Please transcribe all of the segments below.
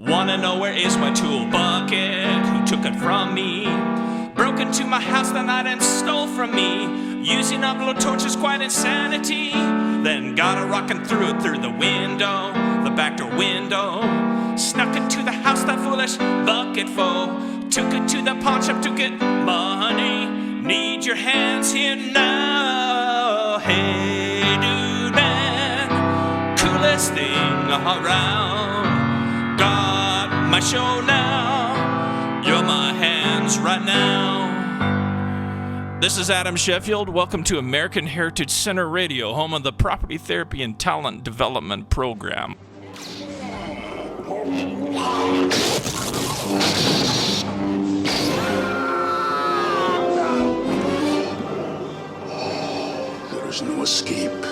Wanna know where is my tool bucket? Who took it from me? Broke into my house that night and stole from me. Using up blowtorch is quite insanity. Then got a rock and threw it through the window, the back door window. Snuck into the house, that foolish bucket foe. Took it to the pawn shop to get money. Need your hands here now. Hey dude man, coolest thing around. Got my show now. You're my hands right now. This is Adam Sheffield. Welcome to American Heritage Center Radio, home of the Property Therapy and Talent Development Program. There is no escape.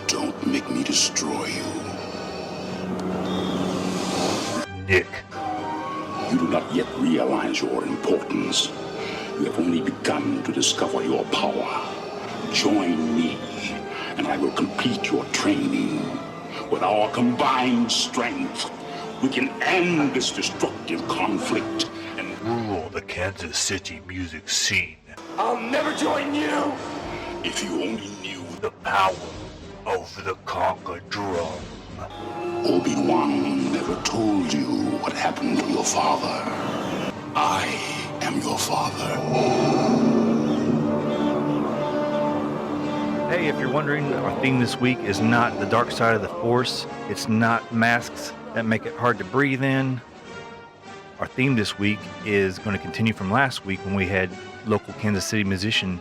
Don't make me destroy you. Nick. You do not yet realize your importance. You have only begun to discover your power. Join me, and I will complete your training. With our combined strength, we can end this destructive conflict and Rule the Kansas City music scene. I'll never join you! If you only knew The power of the Conga drum. Obi-Wan never told you what happened to your father. I am your father. Hey, if you're wondering, our theme this week is not the dark side of the Force. It's not masks that make it hard to breathe in. Our theme this week is going to continue from last week when we had local Kansas City musician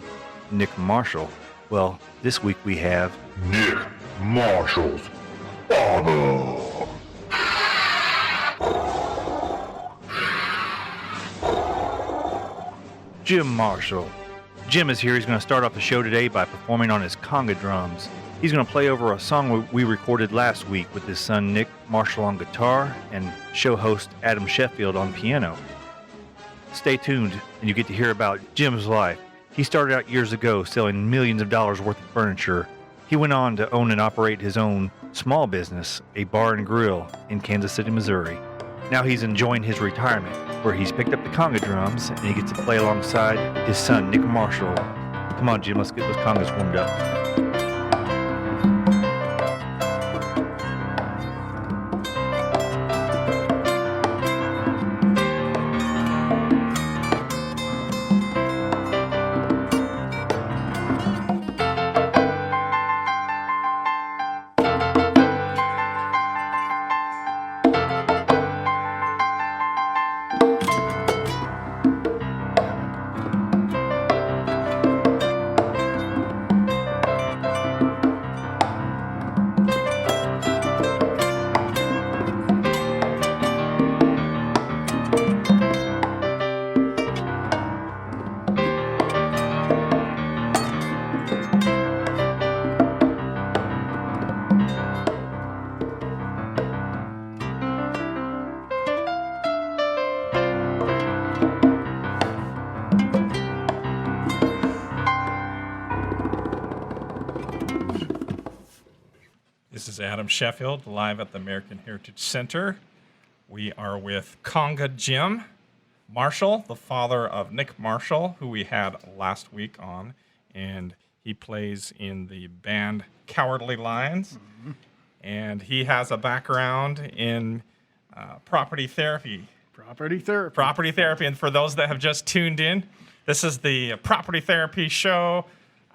Nick Marshall. Well, this week we have Nick Marshall's father. Jim Marshall. Jim is here. He's going to start off the show today by performing on his Conga drums. He's going to play over a song we recorded last week with his son Nick Marshall on guitar and show host Adam Sheffield on piano. Stay tuned and you get to hear about Jim's life. He started out years ago selling millions of dollars worth of furniture. He went on to own and operate his own small business, a bar and grill in Kansas City, Missouri. Now he's enjoying his retirement, where he's picked up the Conga drums and he gets to play alongside his son, Nick Marshall. Come on, Jim, let's get those congas warmed up. This is Adam Sheffield, live at the American Heritage Center. We are with Conga Jim Marshall, the father of Nick Marshall, who we had last week on, and he plays in the band Cowardly Lions, and he has a background in property therapy. Property therapy. Property therapy, and for those that have just tuned in, this is the Property Therapy Show.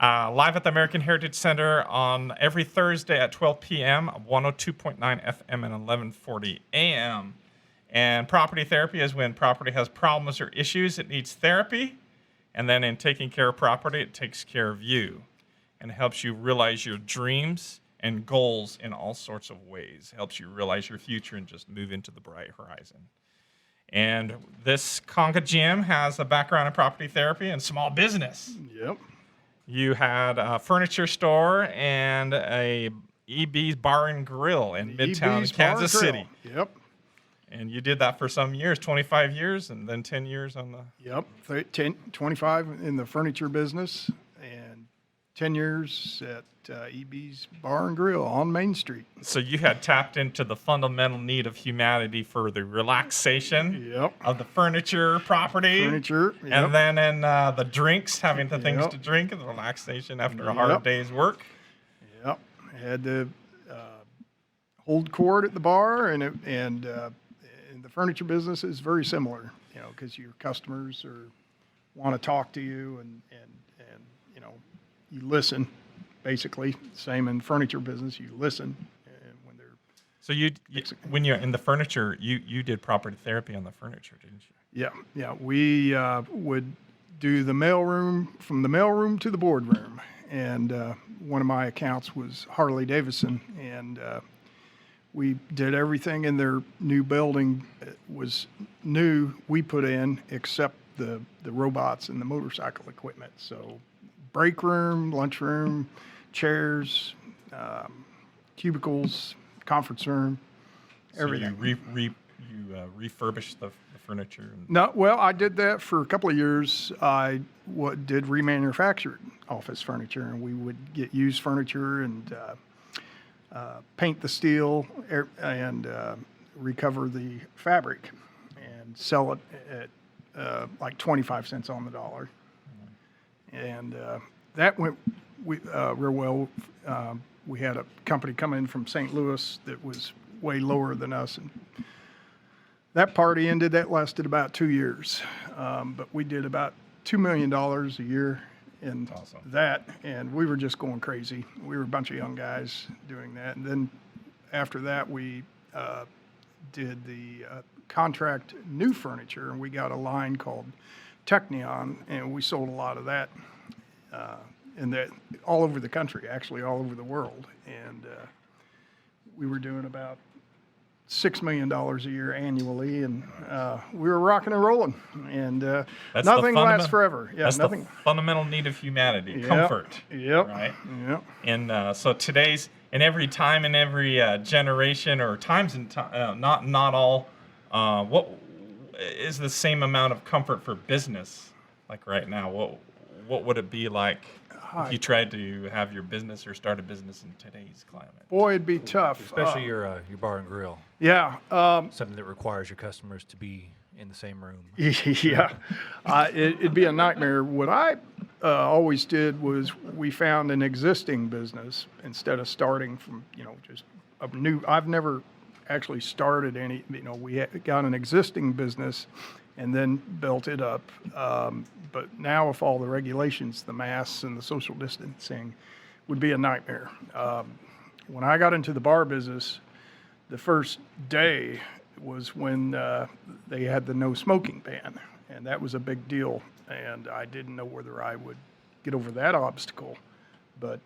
Live at the American Heritage Center on every Thursday at 12 p.m., 102.9 FM and 1140 a.m. And property therapy is when property has problems or issues, it needs therapy. And then in taking care of property, it takes care of you and helps you realize your dreams and goals in all sorts of ways. It helps you realize your future and just move into the bright horizon. And this Conga Jim has a background in property therapy and small business. Yep. You had a furniture store and a EB's Bar and Grill in Midtown Kansas City. Yep. And you did that for some years, 25 years, and then 10 years on the... Yep. 25 in the furniture business and 10 years at EB's Bar and Grill on Main Street. So you had tapped into the fundamental need of humanity for the relaxation Yep. of the furniture property. Furniture. Yep. And then in the drinks, having the things Yep. to drink and the relaxation after a Yep. hard day's work. Yep. Had to hold court at the bar, and the furniture business is very similar, because your customers want to talk to you, and you listen. Basically, same in furniture business, you listen, and when they're So when you're in the furniture, you did property therapy on the furniture, didn't you? yeah, we would do the mailroom, from the mailroom to the boardroom, and one of my accounts was Harley Davidson, and we did everything in their new building. It was new, we put in, except the robots and the motorcycle equipment. So break room, lunchroom, chairs, cubicles, conference room, everything. So you refurbished the furniture. No, well, I did that for a couple of years. I did remanufactured office furniture, and we would get used furniture and paint the steel and recover the fabric and sell it at like 25 cents on the dollar. And that went real well. We had a company come in from St. Louis that was way lower than us. And that party ended. That lasted about 2 years. But we did about $2 million a year in that. And we were just going crazy. We were a bunch of young guys doing that. And then after that, we did the contract new furniture. And we got a line called Technion. And we sold a lot of that. And that all over the country, actually all over the world. And we were doing about $6 million a year annually, and we were rocking and rolling. And nothing lasts forever. Yeah, that's nothing. the fundamental need of humanity, Yep, comfort. Yep. Right? Yep. And so today's, in every time, in every generation, or times and not all, what is the same amount of comfort for business like right now? What would it be like if you tried to have your business or start a business in today's climate? Boy, it'd be tough. Especially your bar and grill. Yeah. Something that requires your customers to be in the same room. Yeah. It'd be a nightmare. What I always did was we found an existing business instead of starting from, just a new. I've never actually started any, we got an existing business and then built it up. But now with all the regulations, the masks and the social distancing would be a nightmare. When I got into the bar business, the first day was when they had the no smoking ban, and that was a big deal. And I didn't know whether I would get over that obstacle. But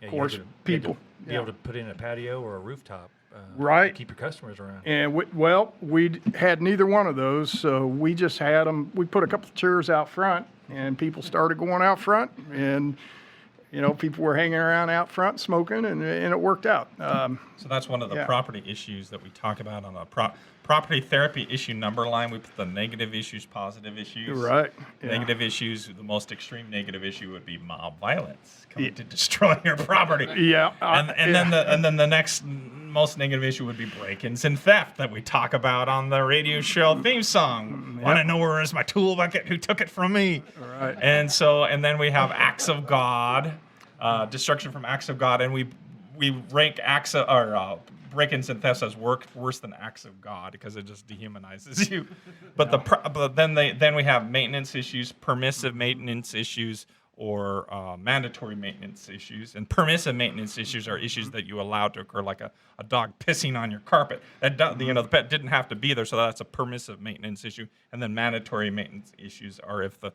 of course, people be able to put in a patio or a rooftop. Right. To keep your customers around. And we had neither one of those, so we just had them. We put a couple of chairs out front, and people started going out front, and people were hanging around out front smoking, and it worked out. So that's one of the property issues that we talk about on a property therapy issue number line. We put the negative issues, positive issues. Right. Yeah. Negative issues, the most extreme negative issue would be mob violence coming to destroy your property. Yeah. And then the next most negative issue would be break-ins and theft that we talk about on the radio show theme song. Want to know where is my tool bucket? Who took it from me? Right. And then we have acts of God, destruction from acts of God, and we rank acts of, or break-ins and thefts as worse than acts of God because it just dehumanizes you. But then we have maintenance issues, permissive maintenance issues, or mandatory maintenance issues. And permissive maintenance issues are issues that you allow to occur, like a dog pissing on your carpet. The pet didn't have to be there, so that's a permissive maintenance issue. And then mandatory maintenance issues are if the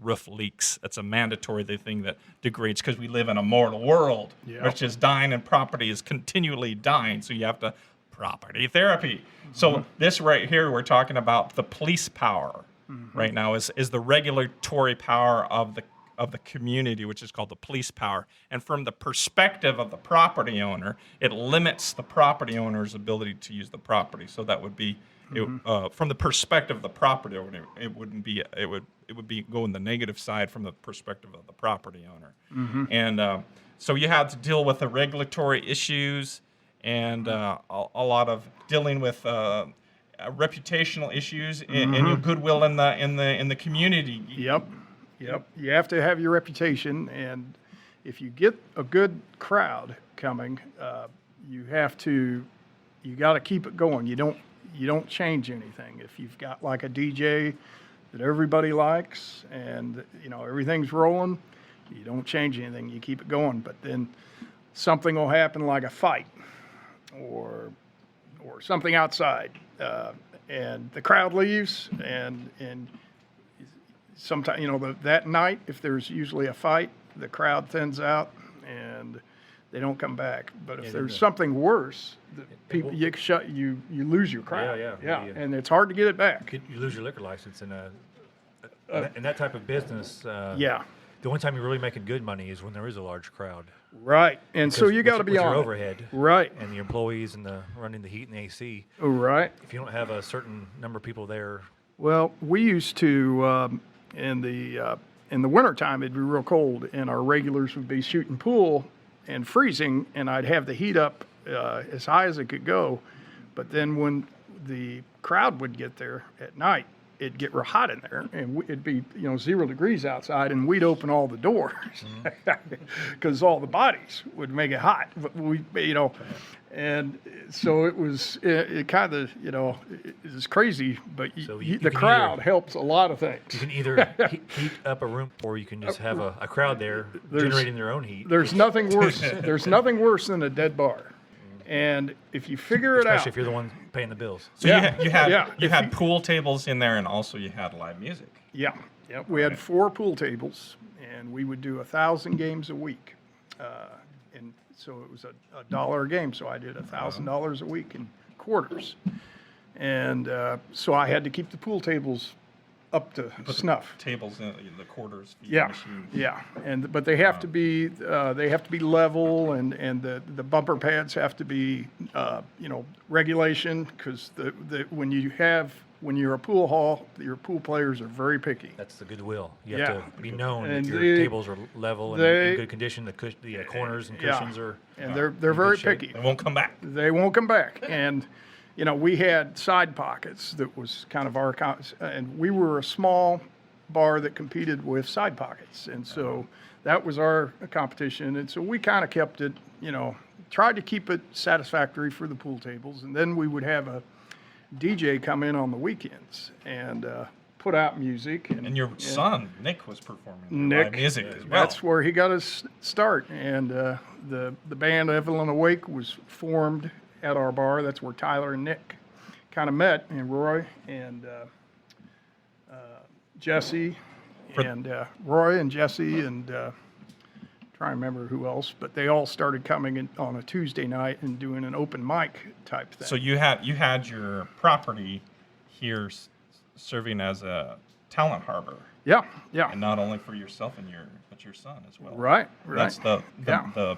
roof leaks. It's a mandatory thing that degrades because we live in a mortal world, which is dying, and property is continually dying. So you have to property therapy. So this right here, we're talking about the police power right now is the regulatory power of the community, which is called the police power. And from the perspective of the property owner, it limits the property owner's ability to use the property. So that would be from the perspective of the property owner, it wouldn't be it would be going the negative side from the perspective of the property owner, and so you had to deal with the regulatory issues and a lot of dealing with reputational issues and your goodwill in the community. Yep. You have to have your reputation, and if you get a good crowd coming, you got to keep it going. You don't change anything. If you've got like a DJ that everybody likes and everything's rolling, you don't change anything. You keep it going. But then something will happen, like a fight or something outside, and the crowd leaves, and sometimes that night, if there's usually a fight, the crowd thins out and they don't come back. But if there's something worse, you lose your crowd. Yeah, and it's hard to get it back. You lose your liquor license in that type of business. Yeah. The only time you're really making good money is when there is a large crowd. Right, and so you got to be on your it. overhead, right, and the employees and the running the heat and the AC. Right. If you don't have a certain number of people there. Well, we used to in the wintertime, it'd be real cold, and our regulars would be shooting pool and freezing, and I'd have the heat up as high as it could go. But then when the crowd would get there at night, it'd get real hot in there, and it'd be 0 degrees outside, and we'd open all the doors because all the bodies would make it hot. But and so it kind of it was crazy. But So the crowd helps a lot of things. You can either heat up a room, or you can just have a crowd there generating their own heat. There's nothing worse. There's nothing worse than a dead bar. And if you figure it out, especially if you're the one paying the bills. So you had pool tables in there, and also you had live music. Yeah. We had 4 pool tables, and we would do 1,000 games a week, and so it was a $1 a game. So I did $1,000 a week in quarters, and so I had to keep the pool tables up to snuff. Tables in the quarters. Yeah, but they have to be level, and the bumper pads have to be regulation, because when you're a pool hall, your pool players are very picky. That's the goodwill. You have to be known And that your tables are level and in good condition. The corners and cushions are. And they're very picky. They won't come back. They won't come back. And we had side pockets that was kind of our, and we were a small bar that competed with side pockets, and so that was our competition. And so we kind of kept it, tried to keep it satisfactory for the pool tables, and then we would have a DJ come in on the weekends and put out music. And your son Nick was performing live music as well. That's where he got his start, and the band Evelyn Awake was formed at our bar. That's where Tyler and Nick kind of met, and Roy and Jesse, and Roy and Jesse, and trying to remember who else, but they all started coming in on a Tuesday night and doing an open mic type thing. So you had your property here serving as a talent harbor. Yeah. And not only for yourself but your son as well. Right. That's the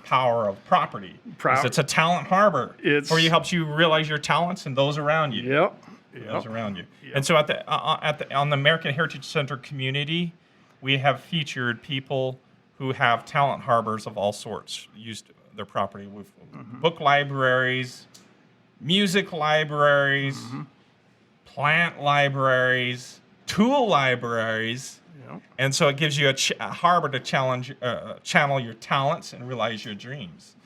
power of property. It's a talent harbor. Where you helps you realize your talents and those around you. Yep. Those around you. Yep. And so on the American Heritage Center community, we have featured people who have talent harbors of all sorts, used their property with book libraries, music libraries, plant libraries, tool libraries. And so it gives you a harbor to channel your talents and realize your dreams.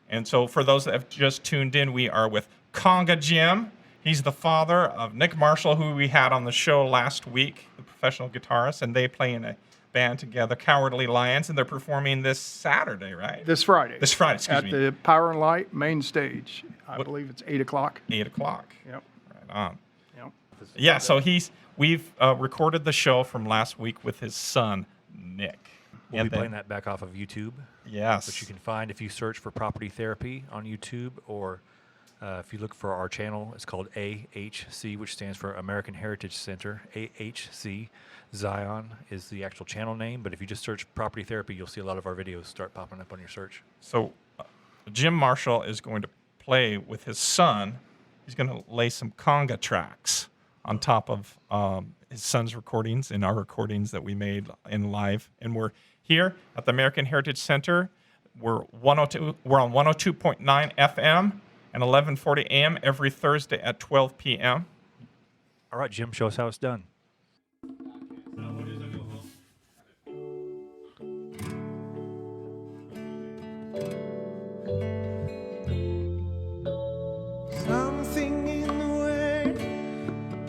And so for those that have just tuned in, we are with Conga Jim. He's the father of Nick Marshall, who we had on the show last week, the professional guitarist, and they play in a band together, Cowardly Lions, and they're performing this Saturday, right? This Friday. Excuse me. At the Power and Light main stage. I believe it's 8 o'clock. 8 o'clock. Yep. Right on. Yep. Yeah, so we've recorded the show from last week with his son, Nick. We'll be playing that back off of YouTube. Yes. Which you can find if you search for Property Therapy on YouTube, or if you look for our channel, it's called AHC, which stands for American Heritage Center. AHC. Zion is the actual channel name, but if you just search Property Therapy, you'll see a lot of our videos start popping up on your search. So Jim Marshall is going to play with his son, he's going to lay some conga tracks on top of his son's recordings and our recordings that we made in live. And we're here at the American Heritage Center. We're on 102.9 FM and 1140 AM every Thursday at 12 p.m. All right, Jim, show us how it's done. Something in the way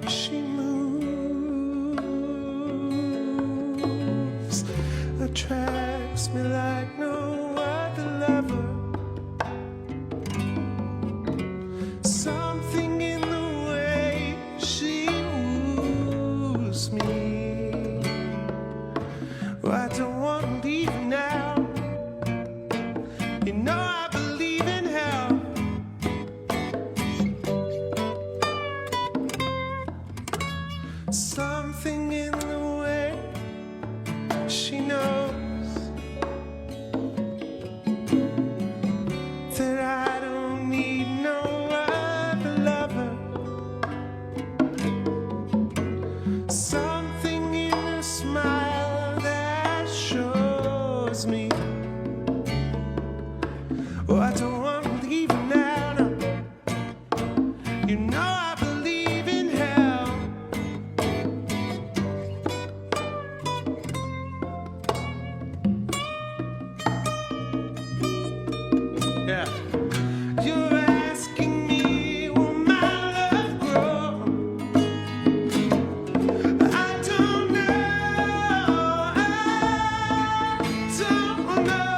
she moves attracts me like no other lover. Something in the way she moves me. Well, I don't want to leave her now. You know I believe in hell. Something in the way she knows that I don't need no other lover. Something in her smile that shows me. Oh, I don't want to leave her now. No. You know I believe in hell. Yeah. You're asking me, will my love grow? I don't know. I don't know.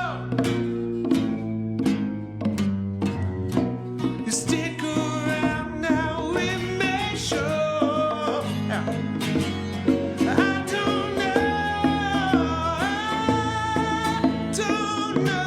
You stick around now, we make sure. Yeah. I don't know. I don't know.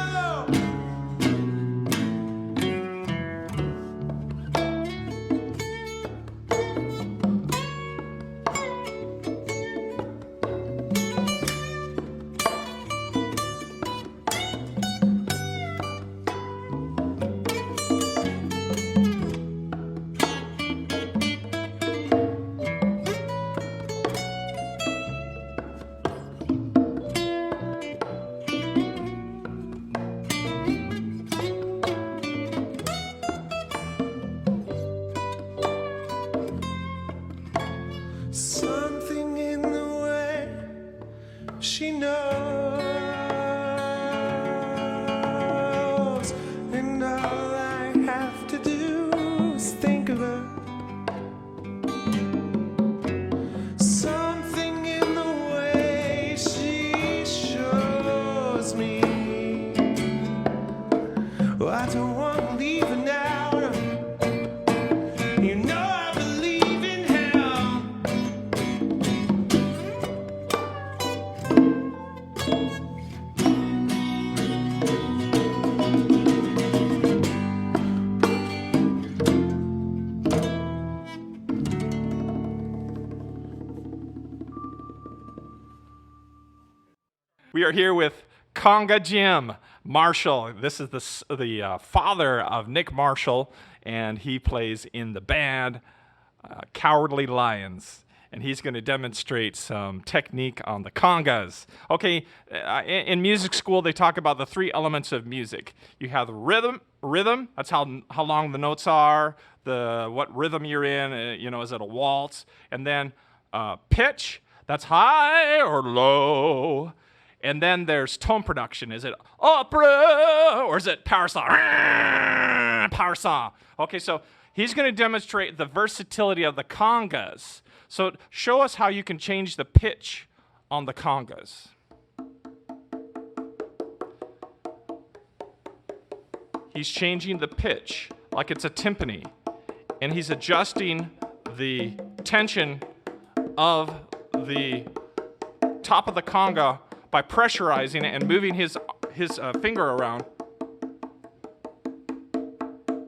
Something in the way she knows, and all I have to do is think of her. Something in the way she shows me. Oh, I don't want to leave her now. No. You know I believe in hell. We are here with Conga Jim Marshall. This is the father of Nick Marshall, and he plays in the band Cowardly Lions. And he's going to demonstrate some technique on the congas. Okay, in music school, they talk about the three elements of music. You have rhythm, that's how long the notes are, what rhythm you're in, is it a waltz? And then pitch, that's high or low. And then there's tone production. Is it opera or is it power saw? Power saw. Okay, so he's going to demonstrate the versatility of the congas. So show us how you can change the pitch on the congas. He's changing the pitch like it's a timpani. And he's adjusting the tension of the top of the conga by pressurizing it and moving his finger around.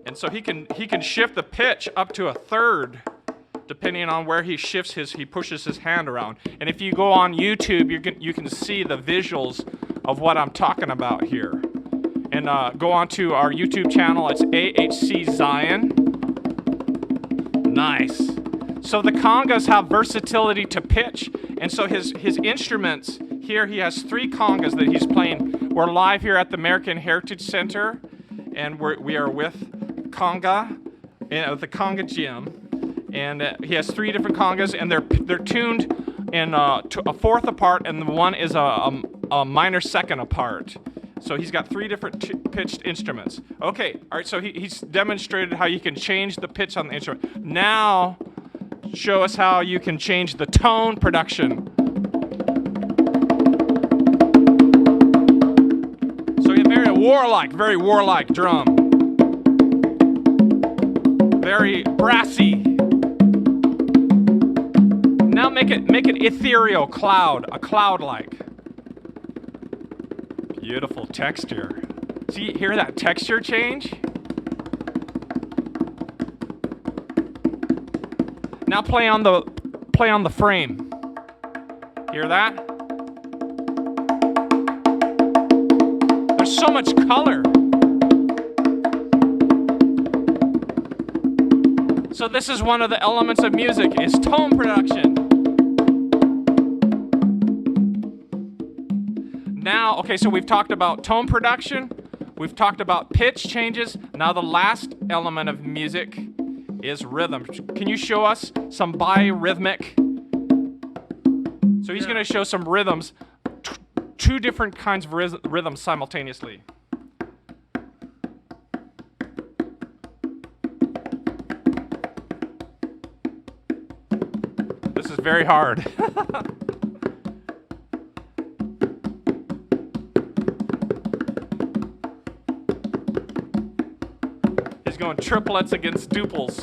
And so he can shift the pitch up to a third depending on where he pushes his hand around. And if you go on YouTube, you can see the visuals of what I'm talking about here. And go on to our YouTube channel. It's AHC Zion. Nice. So the congas have versatility to pitch, and so his instruments here, he has 3 congas that he's playing. We're live here at the American Heritage Center, and we are with Conga, the Conga Gym, and he has 3 different congas, and they're tuned in a fourth apart, and the one is a minor second apart. So he's got 3 different pitched instruments. Okay, all right, so he's demonstrated how you can change the pitch on the instrument. Now, show us how you can change the tone production. So you have very warlike drum. Very brassy. Now make it ethereal, a cloud-like. Beautiful texture. See, hear that texture change? Now play on the frame. Hear that? There's so much color. So this is one of the elements of music, is tone production. Now, okay, so we've talked about tone production, we've talked about pitch changes. Now the last element of music is rhythm. Can you show us some bi-rhythmic? So he's going to show some rhythms, 2 different kinds of rhythms simultaneously. This is very hard. Going triplets against duples.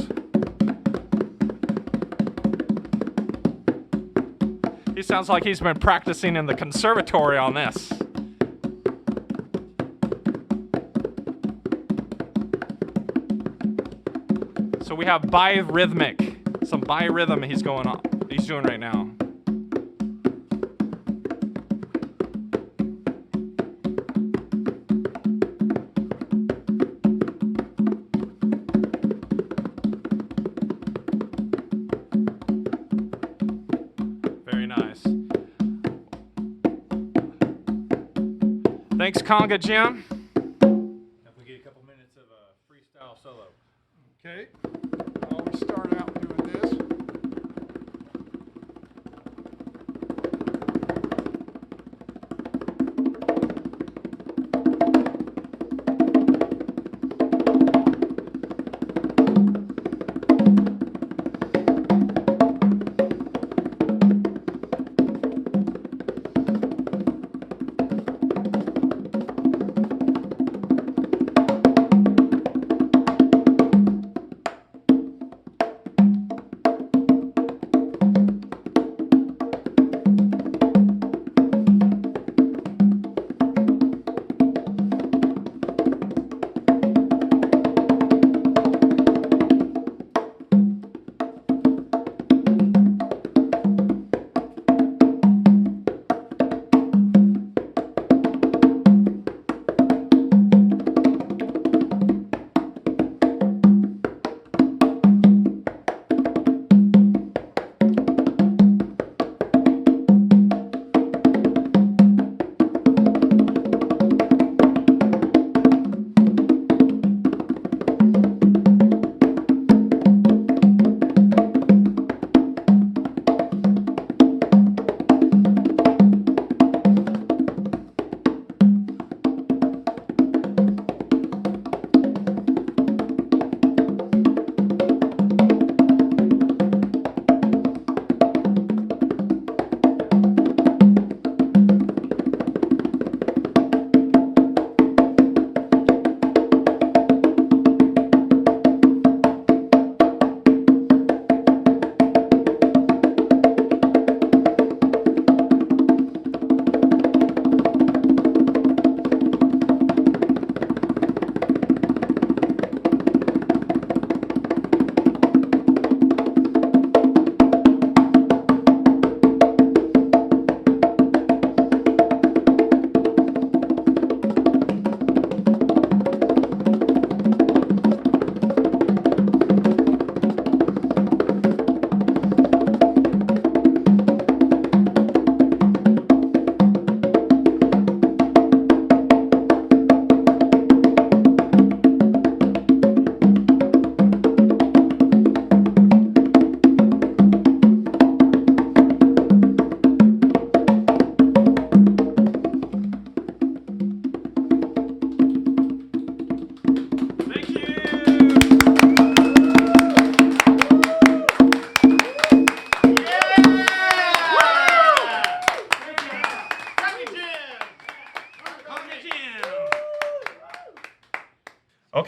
He sounds like he's been practicing in the conservatory on this. So we have bi-rhythmic, some bi-rhythm he's doing right now. Thanks, Conga Jim. If we get a couple minutes of a freestyle solo. Okay. I'll start out doing this.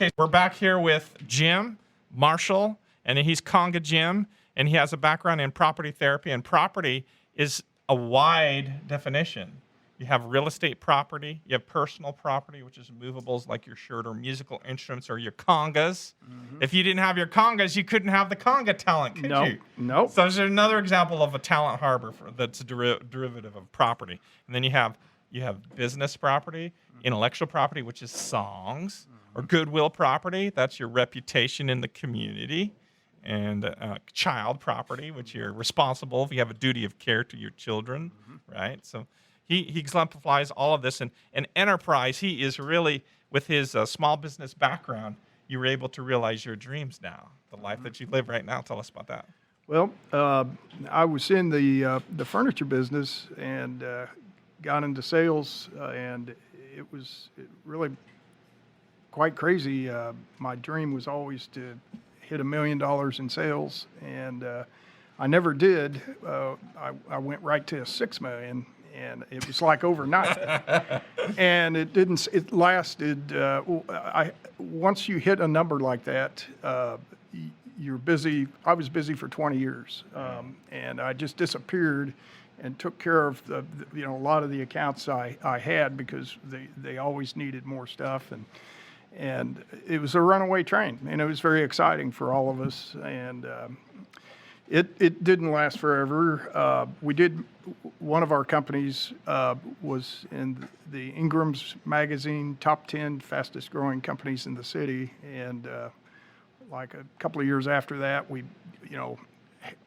Okay, we're back here with Jim Marshall, and he's Conga Jim, and he has a background in property therapy, and property is a wide definition. You have real estate property, you have personal property, which is movables like your shirt, or musical instruments, or your congas. If you didn't have your congas, you couldn't have the conga talent, could you? Nope. So there's another example of a talent harbor that's a derivative of property. And then you have business property, intellectual property, which is songs, or goodwill property. That's your reputation in the community. And child property, which you're responsible if you have a duty of care to your children, right? So he exemplifies all of this. And enterprise, he is really, with his small business background, you were able to realize your dreams now, the life that you live right now. Tell us about that. Well, I was in the furniture business and got into sales, and it was really quite crazy. My dream was always to hit $1 million in sales, and I never did. I went right to $6 million, and it was like overnight. And it didn't. It lasted. Once you hit a number like that, you're busy. I was busy for 20 years, and I just disappeared and took care of a lot of the accounts I had, because they always needed more stuff, and it was a runaway train, and it was very exciting for all of us. And it didn't last forever. One of our companies was in the Ingram's magazine top 10 fastest growing companies in the city, and like a couple of years after that, we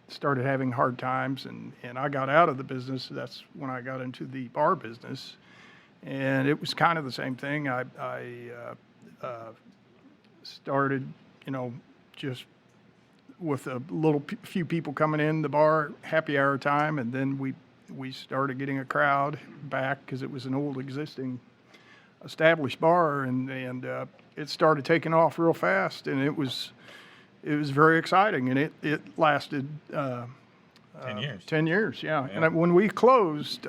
started having hard times, and I got out of the business. That's when I got into the bar business, and it was kind of the same thing. I started, just with a few people coming in the bar, happy hour time, and then we started getting a crowd back, because it was an old existing established bar, and it started taking off real fast, and it was very exciting, and it lasted 10 years. 10 years, yeah. And when we closed,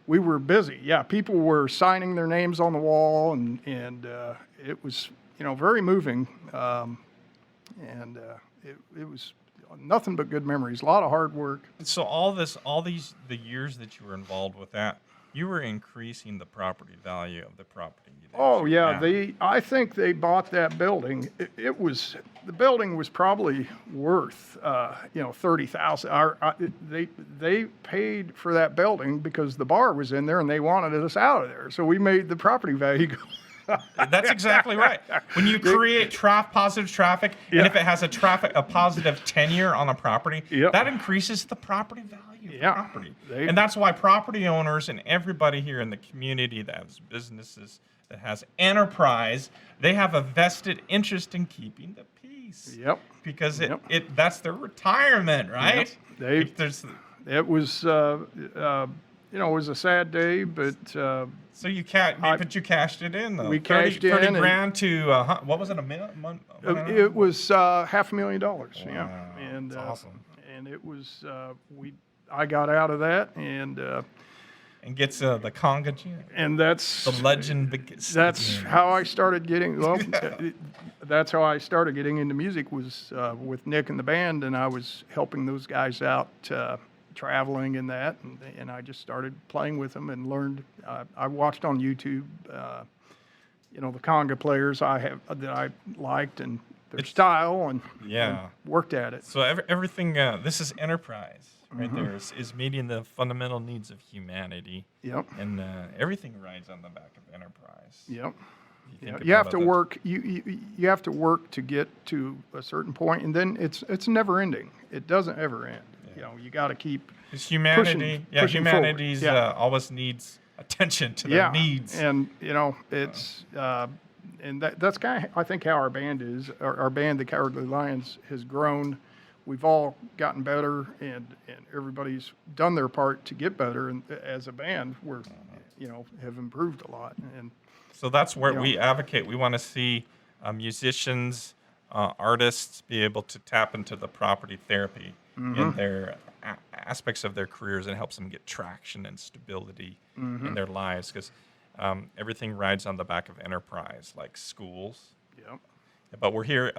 we were busy. Yeah, people were signing their names on the wall, and it was very moving, and it was nothing but good memories. A lot of hard work. So the years that you were involved with that, you were increasing the property value of the property. Oh yeah, I think they bought that building. The building was probably worth $30,000. They paid for that building because the bar was in there and they wanted us out of there. So we made the property value go. That's exactly right. When you create positive traffic, and if it has a positive tenure on a property, that increases the property value of the property. And that's why property owners and everybody here in the community that has businesses, that has enterprise, they have a vested interest in keeping the peace. Yep. Because that's their retirement, right? Yep. It was it was a sad day, but so you cashed it in though. We cashed in 30 grand to what was it, a month? It was $500,000. Yeah, Wow, and that's awesome. And it was I got out of that, and gets the Conga Gym. And that's the legend begins. That's how I started getting. Well, that's how I started getting into music, was with Nick and the band, and I was helping those guys out, traveling and that, and I just started playing with them and learned. I watched on YouTube, the conga players that I liked and their style, and worked at it. So everything. This is enterprise. Right there is meeting the fundamental needs of humanity. Yep. And everything rides on the back of enterprise. Yep. You have to work. You have to work to get to a certain point, and then it's never ending. It doesn't ever end. Yeah. You got to keep. It's humanity. Pushing humanity's always needs attention to their needs. And it's and that's kind of, I think, how our band is. Our band, the Cowardly Lions, has grown. We've all gotten better, and everybody's done their part to get better. And as a band, we're, have improved a lot. And so that's where we advocate. We want to see musicians, artists be able to tap into the property therapy in their aspects of their careers, and helps them get traction and stability in their lives. Because everything rides on the back of enterprise, like schools. Yep. But we're here.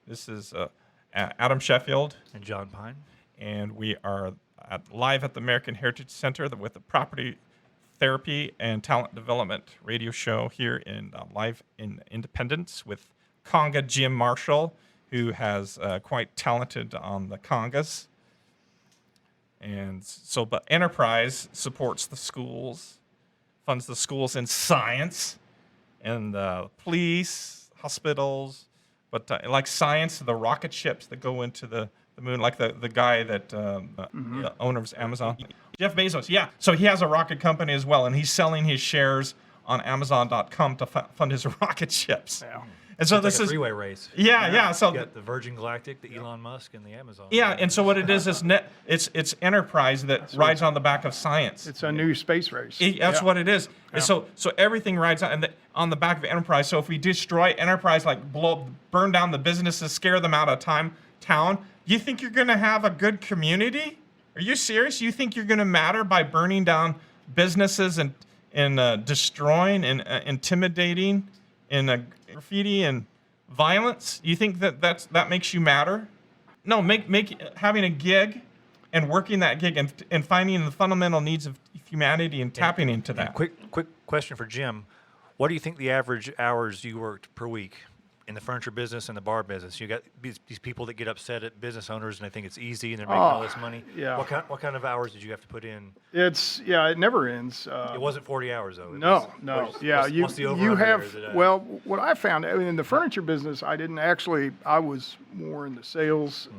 This is Adam Sheffield, And John Pine. and we are live at the American Heritage Center with the Property Therapy and Talent Development radio show here in live in Independence with Conga Jim Marshall, who has quite talented on the congas. And so, but Enterprise supports the schools, funds the schools in science, and police, hospitals, but like science, the rocket ships that go into the moon, like the guy that the owner of Amazon, Jeff Bezos. Yeah, so he has a rocket company as well, and he's selling his shares on Amazon.com to fund his rocket ships. Yeah. And so It's this like a is three-way race. yeah. So You got the Virgin Galactic, the Elon Musk, and the Amazon. yeah, and so what it is it's Enterprise that rides on the back of science. It's a new space race. That's Yeah. what it is. Yeah. So everything rides on the back of Enterprise. So if we destroy Enterprise, like burn down the businesses, scare them out of town, you think you're going to have a good community? Are you serious? You think you're going to matter by burning down businesses and destroying and intimidating and graffiti and violence? You think that makes you matter? No, having a gig and working that gig and finding the fundamental needs of humanity and tapping into that. Quick question for Jim. What do you think the average hours you worked per week in the furniture business and the bar business? You got these people that get upset at business owners and they think it's easy and they're making all this money. yeah. What kind of hours did you have to put in? It never ends. It wasn't 40 hours though. No. What's the over You under? have Is it, well. What I found in the furniture business, I didn't actually. I was more in the sales,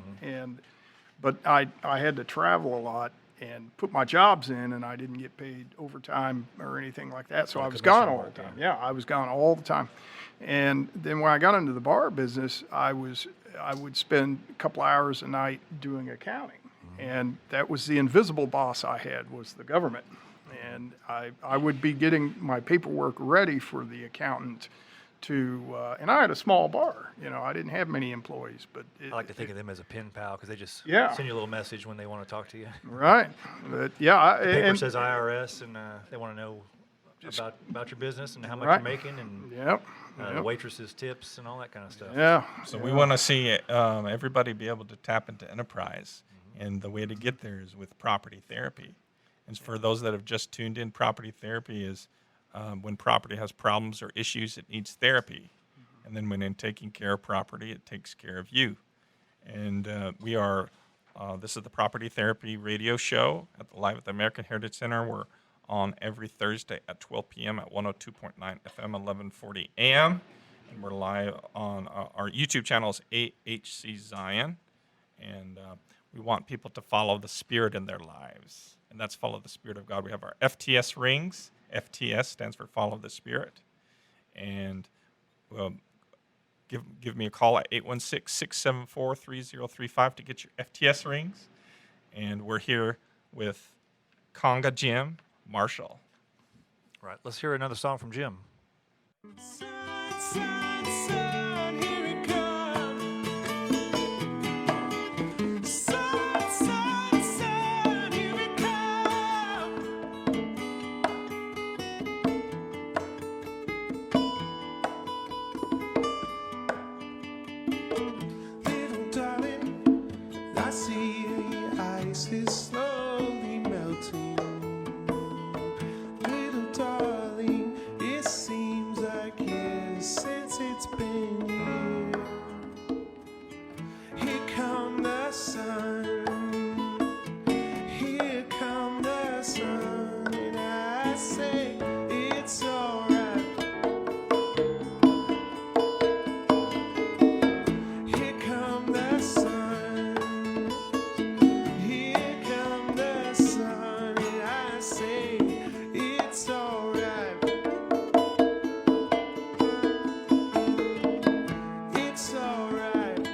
but I had to travel a lot and put my jobs in, and I didn't get paid overtime or anything like that. So I was gone all the time. Yeah, I was gone all the time. And then when I got into the bar business, I would spend a couple hours a night doing accounting, and that was the invisible boss I had, was the government. And I would be getting my paperwork ready for the accountant to, and I had a small bar. I didn't have many employees, but I like to think of them as a pen pal because they just Yeah. send you a little message when they want to talk to you. right. But yeah, The paper and, says IRS and they want to know about your business and how much Right. you're making and yep. the Yep. waitresses' tips and all that kind of stuff. Yeah. So we want to see everybody be able to tap into enterprise, and the way to get there is with property therapy. And for those that have just tuned in, property therapy is when property has problems or issues, it needs therapy. And then when in taking care of property, it takes care of you. And we are, this is the Property Therapy radio show live at the American Heritage Center. We're on every Thursday at 12 p.m. at 102.9 FM, 1140 AM. And we're live on our YouTube channel is AHC Zion. And we want people to follow the Spirit in their lives. And that's follow the Spirit of God. We have our FTS rings. FTS stands for Follow the Spirit. And give me a call at 816-674-3035 to get your FTS rings. And we're here with Conga Jim Marshall. Right. Let's hear another song from Jim. Sun, sun, sun, here it comes. Sun, sun, sun, here it comes. Little darling, I see the ice is slowly melting. Little darling, it seems like years since it's been here. Here come the sun. Here come the sun. And I say it's alright. Here come the sun. Here come the sun. And I say it's alright. It's alright.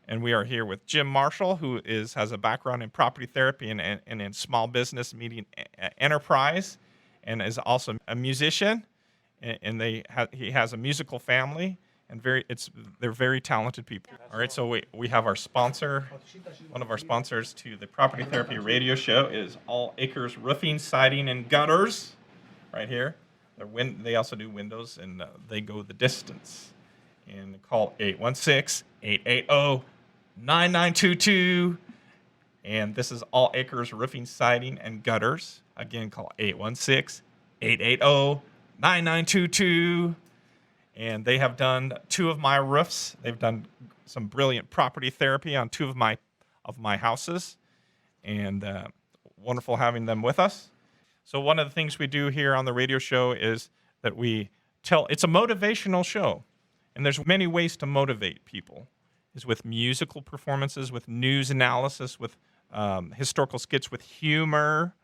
And we are here with Jim Marshall, who has a background in property therapy and in small business meeting enterprise, and is also a musician. And he has a musical family, and they're very talented people. All right, so we have our sponsor. One of our sponsors to the Property Therapy Radio Show is All Acres Roofing, Siding, and Gutters, right here. They also do windows, and they go the distance. And call 816-880-9922. And this is All Acres Roofing, Siding, and Gutters. Again, call 816-880-9922. And they have done 2 of my roofs. They've done some brilliant property therapy on 2 of my houses. And wonderful having them with us. So one of the things we do here on the radio show is that it's a motivational show. And there's many ways to motivate people. Is with musical performances, with news analysis, with historical skits, with humor.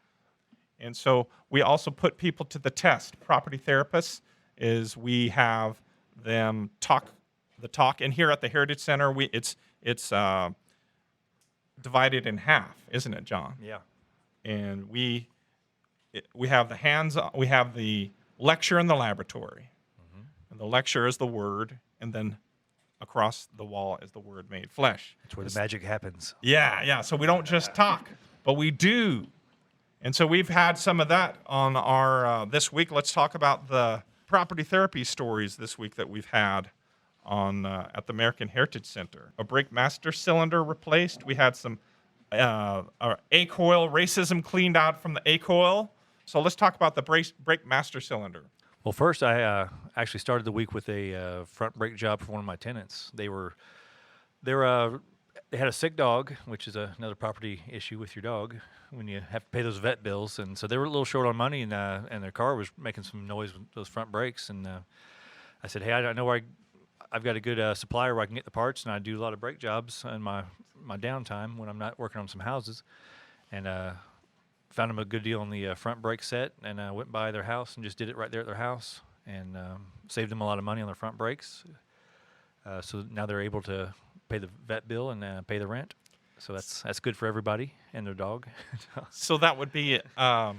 And so we also put people to the test. Property therapists is we have them talk the talk. And here at the Heritage Center, it's divided in half, isn't it, John? Yeah. And we have we have the lecture in the laboratory. Mm-hmm. And the lecture is the word, and then across the wall is the word made flesh. That's where the magic happens. Yeah. So we don't just talk, but we do. And so we've had some of that on our this week. Let's talk about the property therapy stories this week that we've had on at the American Heritage Center. A brake master cylinder replaced. We had some A-coil racism cleaned out from the A-coil. So let's talk about the brake master cylinder. Well, first, I actually started the week with a front brake job for one of my tenants. They had a sick dog, which is another property issue with your dog when you have to pay those vet bills. And so they were a little short on money, and their car was making some noise with those front brakes. And I said, hey, I know where I've got a good supplier where I can get the parts, and I do a lot of brake jobs in my downtime when I'm not working on some houses. And found them a good deal on the front brake set, and went by their house and just did it right there at their house, and saved them a lot of money on their front brakes. So now they're able to pay the vet bill and pay the rent. So that's good for everybody and their dog. So that would be a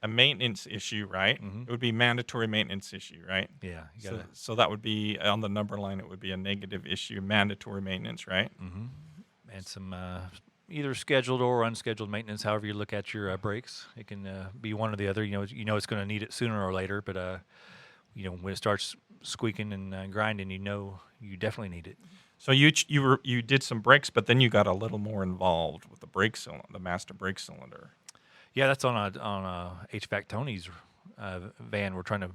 maintenance issue, right? Mm-hmm. It would be mandatory maintenance issue, right? Yeah. So that would be on the number line. It would be a negative issue, mandatory maintenance, right? Mm-hmm. And some either scheduled or unscheduled maintenance, however you look at your brakes. It can be one or the other. You know it's going to need it sooner or later, but when it starts squeaking and grinding, you definitely need it. So you did some brakes, but then you got a little more involved with the brake cylinder, the master brake cylinder. Yeah, that's on a HVAC Tony's van. We're trying to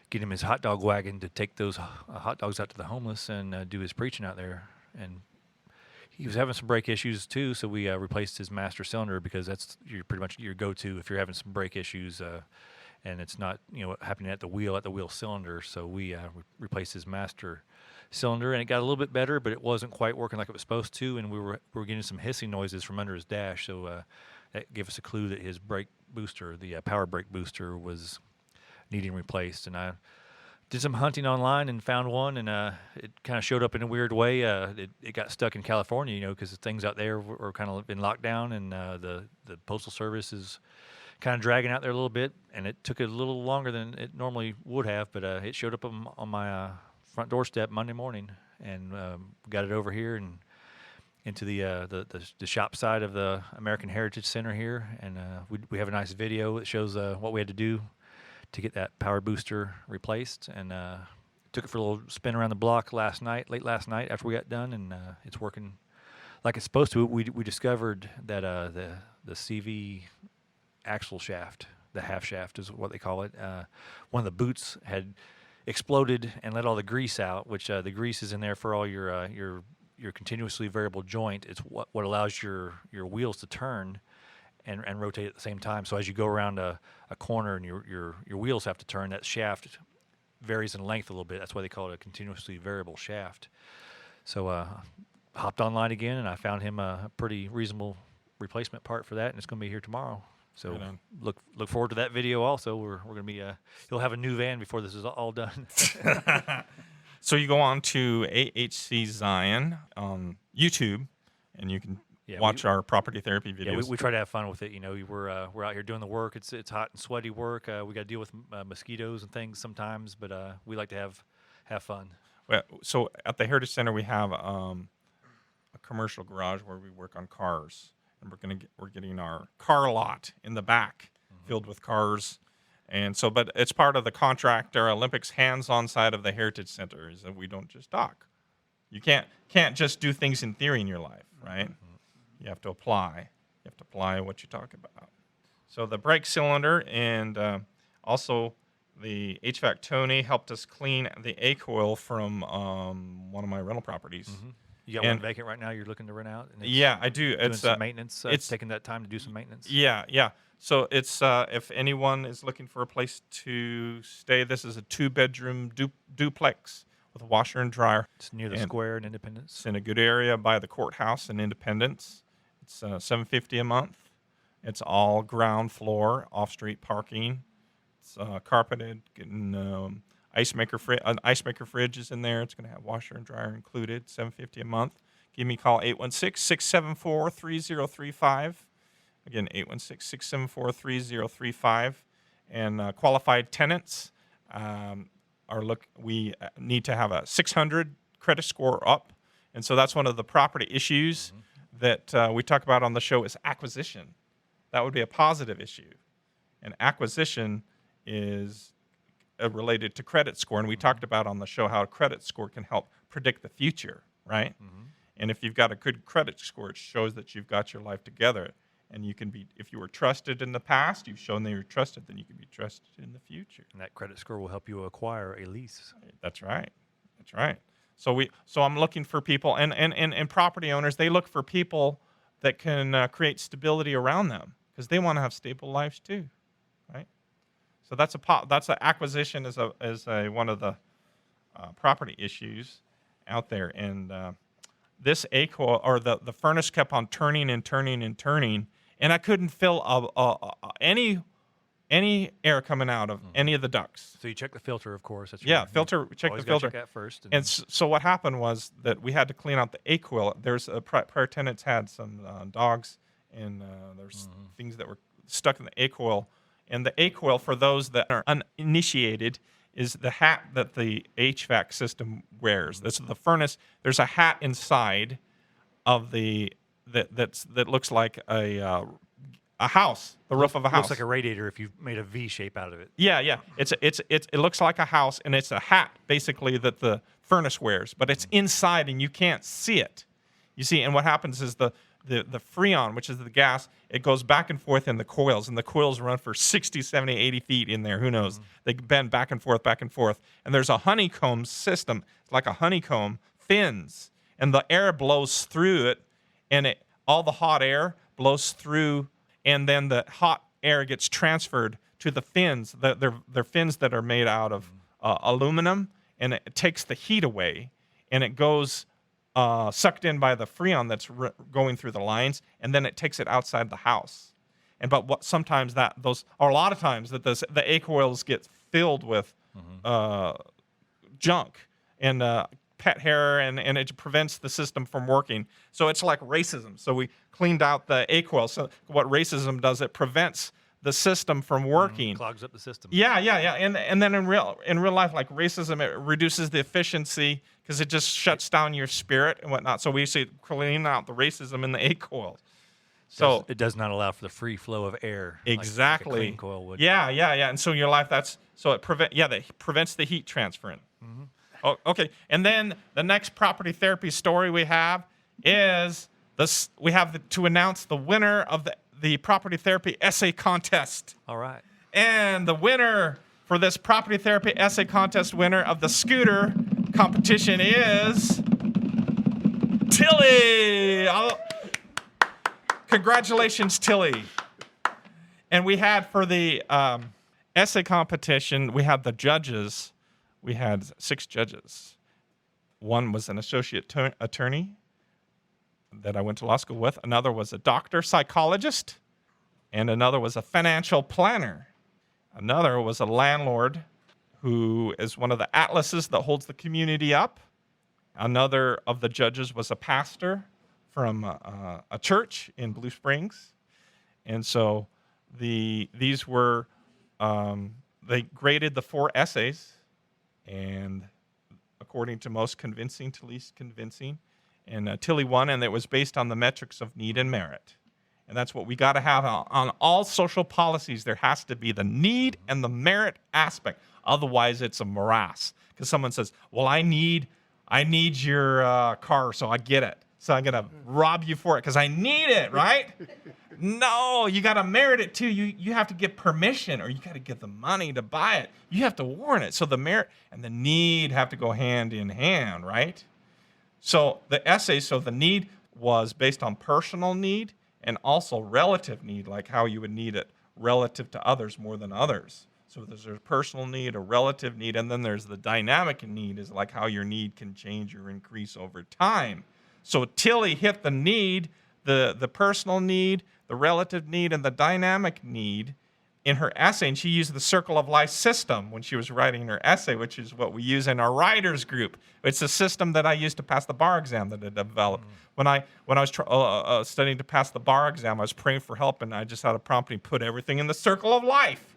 get him his hot dog wagon to take those hot dogs out to the homeless and do his preaching out there. And he was having some brake issues too, so we replaced his master cylinder because that's pretty much your go-to if you're having some brake issues and it's not happening at the wheel cylinder. So we replaced his master cylinder, and it got a little bit better, but it wasn't quite working like it was supposed to, and we were getting some hissing noises from under his dash. So that gave us a clue that his brake booster, the power brake booster, was needing replaced. And I did some hunting online and found one, and it kind of showed up in a weird way. It got stuck in California, because things out there were kind of in lockdown, and the Postal Service is kind of dragging out there a little bit, and it took a little longer than it normally would have, but it showed up on my front doorstep Monday morning, and got it over here and into the shop side of the American Heritage Center here, and we have a nice video that shows what we had to do to get that power booster replaced, and took it for a little spin around the block late last night after we got done, and it's working like it's supposed to. We discovered that the CV axle shaft, the half shaft is what they call it, one of the boots had exploded and let all the grease out, which the grease is in there for all your continuously variable joint. It's what allows your wheels to turn and rotate at the same time. So as you go around a corner and your wheels have to turn, that shaft varies in length a little bit. That's why they call it a continuously variable shaft. So hopped online again, and I found him a pretty reasonable replacement part for that, and it's going to be here tomorrow. So Right look forward to that video also. We're going to be he'll have a new van before this is all done. So you go on to AHC Zion on YouTube, and you can watch our property therapy videos. Yeah, we try to have fun with it. We're out here doing the work. It's hot and sweaty work. We got to deal with mosquitoes and things sometimes, but we like to have fun. So at the Heritage Center, we have a commercial garage where we work on cars, and we're getting our car lot in the back filled with cars, and so but it's part of the contract. Our Olympics hands-on side of the Heritage Center is that we don't just talk. You can't just do things in theory in your life, right? You have to apply. You have to apply what you talk about. So the brake cylinder and also the HVAC Tony helped us clean the A-coil from one of my rental properties. You got one vacant right now you're looking to rent out? And Yeah, I do. doing It's some maintenance. it's Taking that time to do some maintenance. yeah. So it's if anyone is looking for a place to stay, this is a 2-bedroom duplex with a washer and dryer. It's near the And square in Independence. It's in a good area by the courthouse in Independence. It's $750 a month. It's all ground floor, off-street parking. It's carpeted, getting an ice maker fridge is in there. It's going to have washer and dryer included. $750 a month. Give me a call 816-674-3035. Again, 816-674-3035. And qualified tenants we need to have a 600 credit score up, and so that's one of the property issues that we talk about on the show is acquisition. That would be a positive issue, and acquisition is related to credit score, and we talked about on the show how a credit score can help predict the future, right? And if you've got a good credit score, it shows that you've got your life together, and you can be, if you were trusted in the past, you've shown that you're trusted, then you can be trusted in the future. And that credit score will help you acquire a lease. That's right. So I'm looking for people, and property owners, they look for people that can create stability around them because they want to have stable lives too, right? So that's an acquisition is one of the property issues out there, and this A-coil or the furnace kept on turning, and I couldn't feel any air coming out of any of the ducts. So you check the filter, of course. That's Yeah, right. filter. Check Always the gotta filter. Check that first. And so what happened was that we had to clean out the A-coil. There's prior tenants had some dogs, and there's things that were stuck in the A-coil. And the A-coil, for those that are uninitiated, is the hat that the HVAC system wears. This is the furnace. There's a hat inside of that looks like a house, the roof of a house. Looks like a radiator if you made a V shape out of it. Yeah. It looks like a house, and it's a hat basically that the furnace wears, but it's inside and you can't see it. You see, and what happens is the freon, which is the gas, it goes back and forth in the coils, and the coils run for 60, 70, 80 feet in there. Who knows? They bend back and forth. And there's a honeycomb system, like a honeycomb, fins, and the air blows through it, and all the hot air blows through, and then the hot air gets transferred to the fins. They're fins that are made out of aluminum, and it takes the heat away, and it goes sucked in by the freon that's going through the lines, and then it takes it outside the house. A lot of times the A-coils get filled with junk and pet hair, and it prevents the system from working. So it's like racism. So we cleaned out the A-coil. So what racism does, it prevents the system from working. Clogs up the system. Yeah. And then in real life, like racism, it reduces the efficiency because it just shuts down your spirit and whatnot. So we say clean out the racism in the A-coil. So it does not allow for the free flow of air. Exactly. Like a clean coil would. Yeah. And so in your life, that prevents the heat transferring. Oh, okay. And then the next property therapy story we have is this. We have to announce the winner of the property therapy essay contest. All right. And the winner for this property therapy essay contest, winner of the scooter competition, is Tilly. Congratulations, Tilly. And we had for the essay competition, we had the judges. We had 6 judges. One was an associate attorney that I went to law school with. Another was a doctor, psychologist. And another was a financial planner. Another was a landlord who is one of the atlases that holds the community up. Another of the judges was a pastor from a church in Blue Springs. And so they graded the 4 essays. And according to most convincing to least convincing. And Tilly won, and it was based on the metrics of need and merit. And that's what we got to have on all social policies. There has to be the need and the merit aspect. Otherwise, it's a morass. Because someone says, well, I need your car, so I get it. So I'm going to rob you for it because I need it, right? No, you got to merit it too. You have to get permission, or you got to get the money to buy it. You have to warrant it. So the merit and the need have to go hand in hand, right? So the essay, the need was based on personal need and also relative need, like how you would need it relative to others more than others. So there's a personal need, a relative need, and then there's the dynamic need, is like how your need can change or increase over time. So Tilly hit the need, the personal need, the relative need, and the dynamic need in her essay, and she used the circle of life system when she was writing her essay, which is what we use in our writers group. It's a system that I used to pass the bar exam that I developed. When I was studying to pass the bar exam, I was praying for help, and I just had a prompt put everything in the circle of life.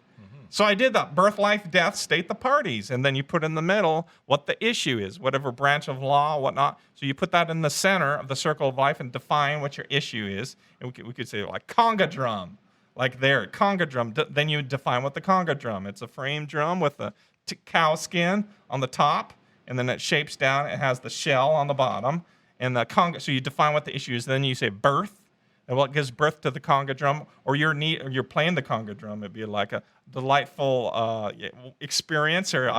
So I did that. Birth, life, death, state the parties. And then you put in the middle what the issue is, whatever branch of law, whatnot. So you put that in the center of the circle of life and define what your issue is. And we could say like Conga drum, like there, Conga drum. Then you define what the Conga drum. It's a frame drum with a cow skin on the top, and then it shapes down. It has the shell on the bottom. And the Conga, so you define what the issue is. Then you say birth. And what gives birth to the Conga drum, or you're playing the Conga drum, it'd be like a delightful experience or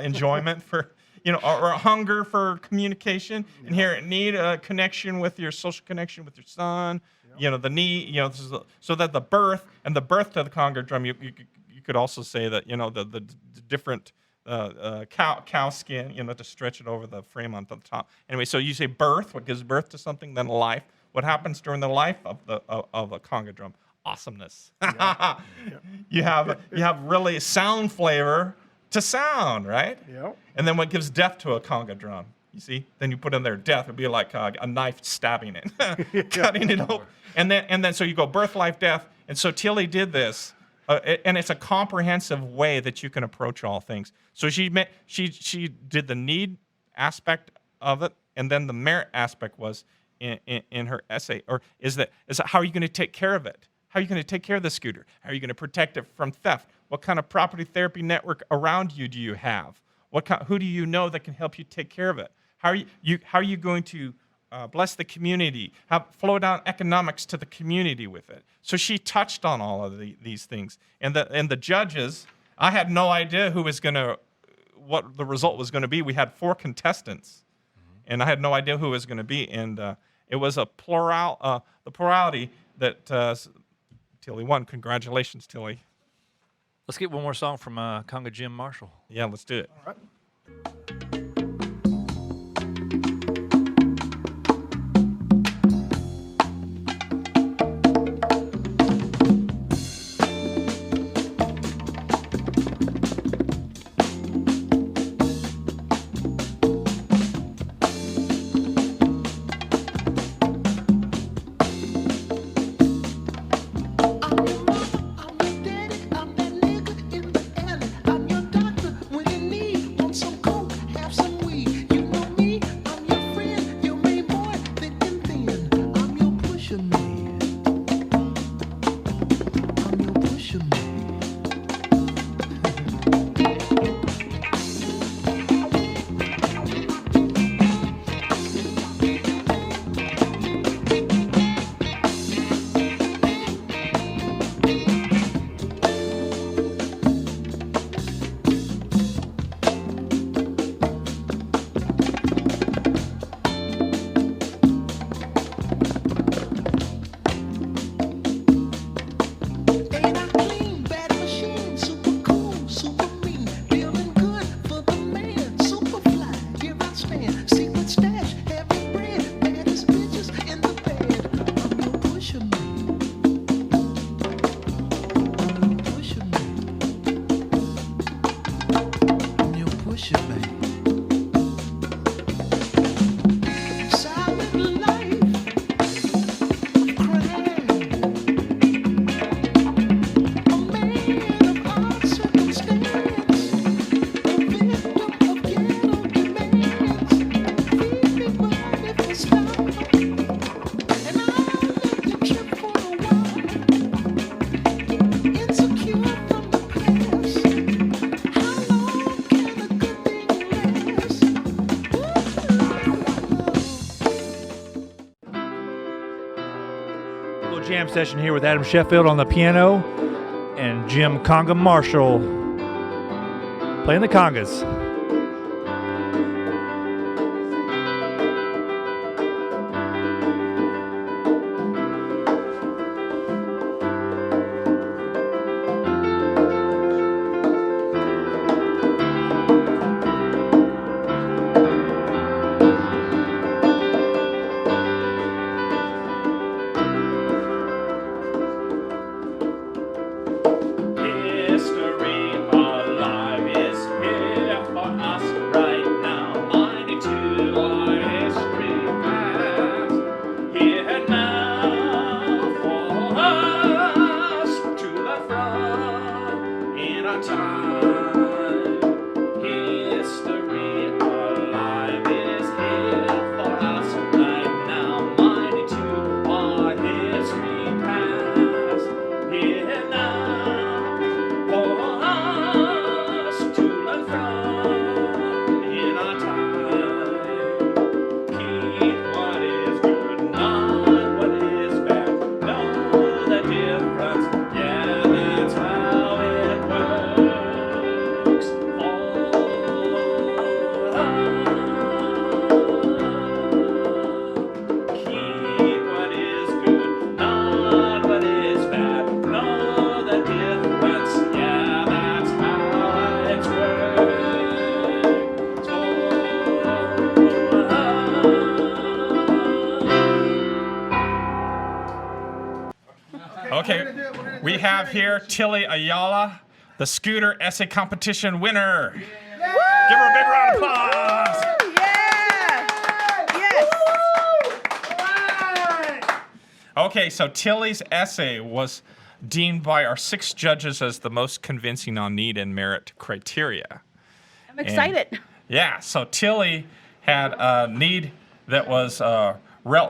enjoyment for, or a hunger for communication. And here, need a connection with your social connection with your son. The need, so that the birth to the Conga drum, you could also say that, the different cow skin, to stretch it over the frame on the top. Anyway, so you say birth, what gives birth to something, then life. What happens during the life of a Conga drum? Awesomeness. Yeah. You have really sound flavor to sound, right? Yep. And then what gives death to a Conga drum? You see? Then you put in there death. It'd be like a knife stabbing it, cutting it open. And then so you go birth, life, death. And so Tilly did this, and it's a comprehensive way that you can approach all things. So she did the need aspect of it, and then the merit aspect was in her essay, or is that how are you going to take care of it? How are you going to take care of the scooter? How are you going to protect it from theft? What kind of property therapy network around you do you have? Who do you know that can help you take care of it? How are you going to bless the community? Flow down economics to the community with it? So she touched on all of these things, and the judges. I had no idea what the result was going to be. We had 4 contestants. And I had no idea who it was going to be, and it was the plurality that Tilly won. Congratulations, Tilly. Let's get one more song from Conga Jim Marshall. Yeah, let's do it. All right. jam session here with Adam Sheffield on the piano and Jim Conga Marshall playing the congas. History alive is here for us right now. 92 our history has here now for us to the front in our time. History alive is here for us right now. 92 our history has here now. Okay, we have here Tilly Ayala, the scooter essay competition winner. Give her a big round of applause. Okay, so Tilly's essay was deemed by our 6 judges as the most convincing on need and merit criteria. I'm excited. Yeah, so Tilly had a need that was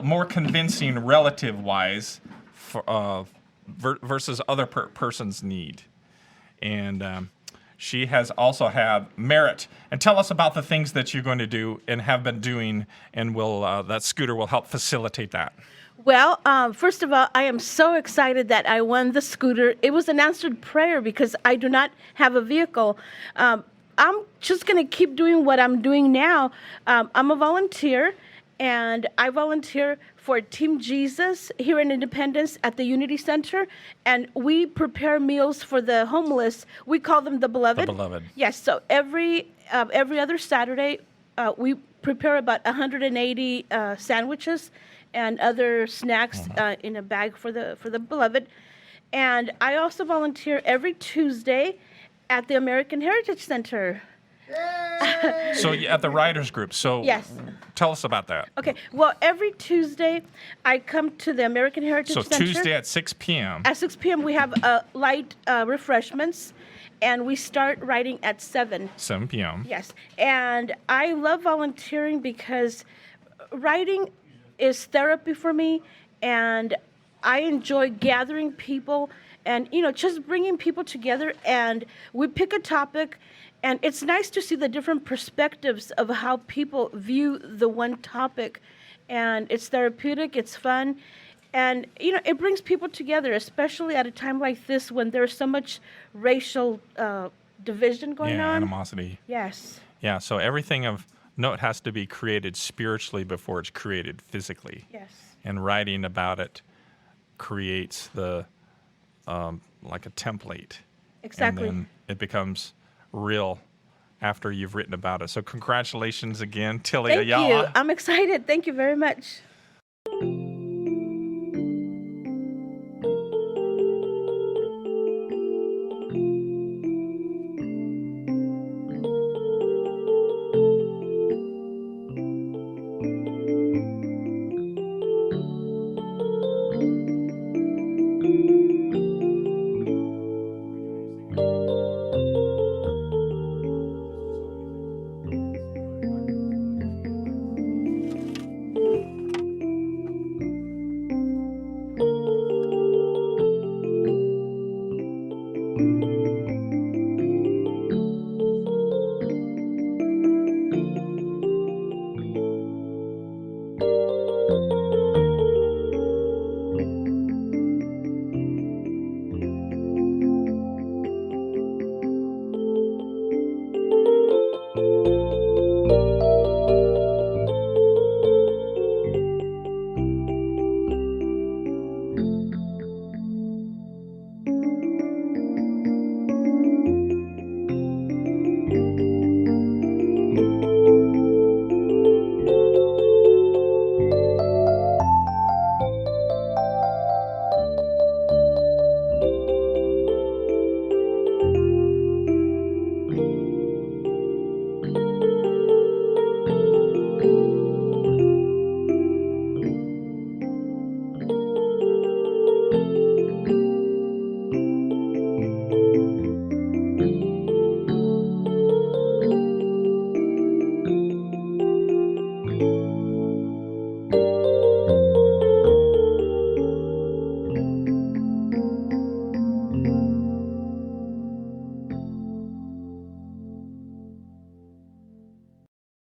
more convincing relative-wise versus other person's need. And she has also had merit. And tell us about the things that you're going to do and have been doing, and will that scooter will help facilitate that. Well, first of all, I am so excited that I won the scooter. It was an answered prayer because I do not have a vehicle. I'm just going to keep doing what I'm doing now. I'm a volunteer, and I volunteer for Team Jesus here in Independence at the Unity Center, and we prepare meals for the homeless. We call them the Beloved. The Beloved. Yes, so every other Saturday, we prepare about 180 sandwiches and other snacks in a bag for the Beloved. And I also volunteer every Tuesday at the American Heritage Center. So at the writers group. So Yes. Tell us about that. Okay, well, every Tuesday I come to the American Heritage So Center. Tuesday at 6 p.m. At 6 p.m. we have light refreshments, and we start writing at 7. 7 p.m. Yes, and I love volunteering because writing is therapy for me, and I enjoy gathering people and, just bringing people together, and we pick a topic, and it's nice to see the different perspectives of how people view the one topic, and it's therapeutic, it's fun, and, it brings people together, especially at a time like this when there's so much racial division going on. Animosity. Yes. Yeah, so everything of note has to be created spiritually before it's created physically. Yes. And writing about it creates the like a template. Exactly. And then it becomes real after you've written about it. So congratulations again, Tilly Thank Ayala. you. I'm excited. Thank you very much.